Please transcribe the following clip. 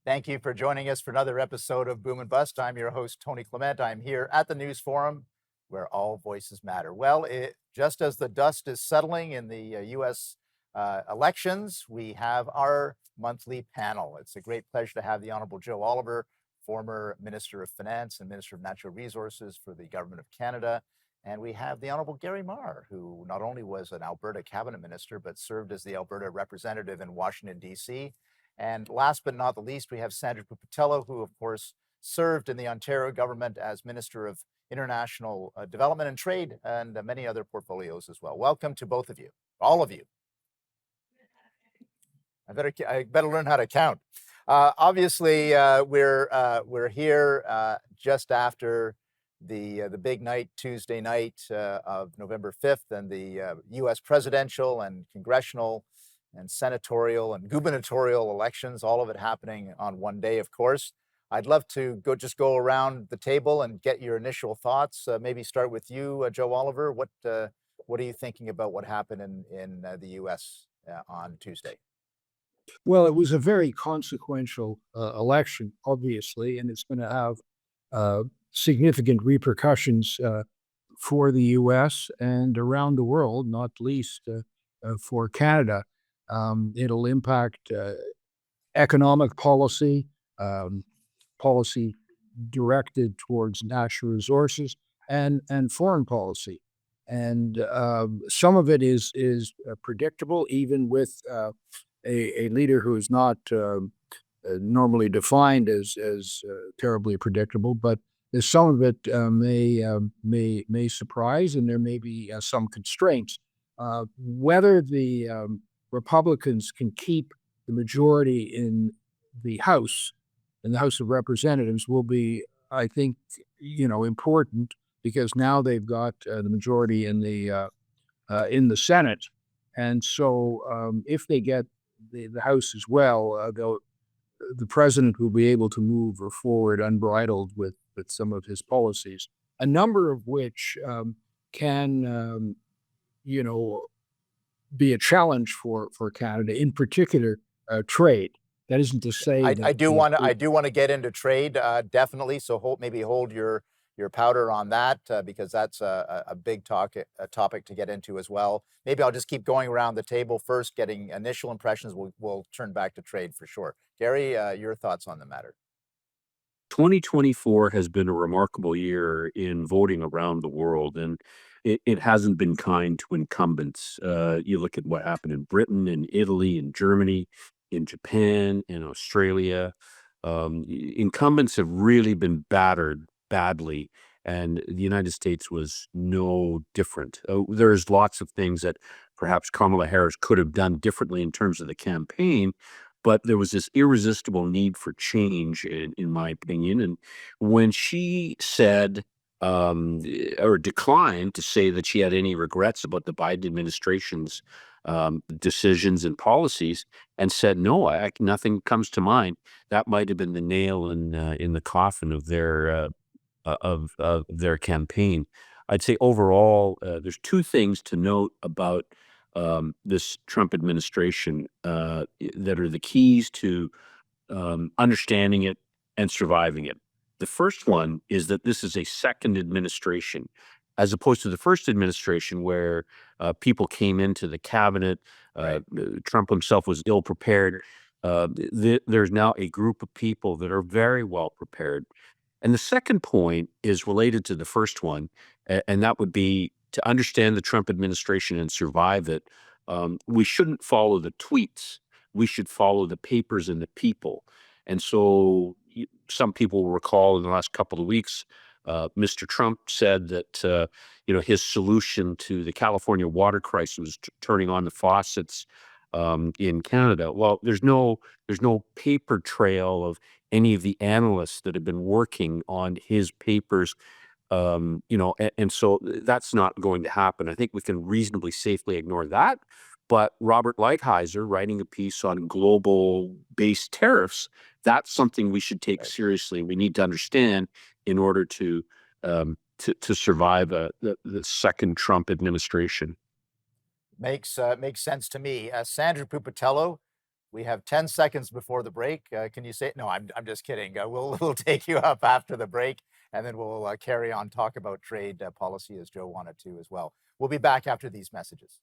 Thank you for joining us for another episode of Boom and Bust. I'm your host, Tony Clement. I'm here at the News Forum where all voices matter. Well, just as the dust is settling in the U.S. Elections, we have our monthly panel. It's a great pleasure to have the Honorable Joe Oliver, former Minister of Finance and Minister of Natural Resources for the Government of Canada. And we have the Honorable Gary Marr, who not only was an Alberta cabinet minister, but served as the Alberta representative in Washington, D.C. And last but not the least, we have Sandra Pupatello, who, of course, served in the Ontario government as Minister of International Development and Trade and many other portfolios as well. Welcome to both of you, all of you. I better learn how to count. Obviously, we're here just after the big night, Tuesday night of November 5th, and the U.S. presidential and congressional and senatorial and gubernatorial elections, all of it happening on one day, of course. I'd love to go around the table and get your initial thoughts. Maybe start with you, Joe Oliver. What are you thinking about what happened in the U.S. On Tuesday? Well, it was a very consequential election, obviously, and it's going to have significant repercussions for the U.S. and around the world, not least for Canada. It'll impact economic policy, um, policy directed towards natural resources, and foreign policy. And some of it is predictable, even with a leader who is not normally defined as terribly predictable, but there's some of it may surprise, and there may be some constraints. Whether the Republicans can keep the majority the House, in the House of Representatives, will be, I think, important, because now they've got the majority in the Senate, and so if they get the House as well, the president will be able to move forward unbridled with some of his policies, a number of which can, be a challenge for Canada, in particular, trade. That isn't to say that I do want to get into trade, definitely. So maybe hold your powder on that, because that's a big a topic to get into as well. Maybe I'll just keep going around the table first, getting initial impressions. We'll turn back to trade for sure. Gary, your thoughts on the matter? 2024 has been a remarkable year in voting around the world, and it hasn't been kind to incumbents. You look at what happened in Britain, in Italy, in Germany, in Japan, in Australia. Incumbents have really been battered badly, and the United States was no different. There's lots of things that perhaps Kamala Harris could have done differently in terms of the campaign, but there was this irresistible need for change, in my opinion. And when she said, or declined to say that she had any regrets about the Biden administration's decisions and policies, and said, no, nothing comes to mind, that might have been the nail in the coffin of their campaign. I'd say overall, there's two things to note about this Trump administration that are the keys to understanding it and surviving it. The first one is that this is a second administration, as opposed to the first administration where people came into the cabinet. Right. Trump himself was ill prepared. There's now a group of people that are very well prepared. And the second point is related to the first one, and that would be to understand the Trump administration and survive it. We shouldn't follow the tweets. We should follow the papers and the people. And so some people will recall in the last couple of weeks, Mr. Trump said that his solution to the California water crisis was turning on the faucets in Canada. Well, there's no paper trail of any of the analysts that have been working on his papers, and so that's not going to happen. I think we can reasonably safely ignore that. But Robert Lighthizer writing a piece on global-based tariffs, that's something we should take Right. seriously. We need to understand in order to survive the second Trump administration. Makes sense to me. Sandra Pupatello, We have 10 seconds before the break. Can you say? No, I'm just kidding. We'll take you up after the break, and then we'll carry on talk about trade policy as Joe wanted to as well. We'll be back after these messages.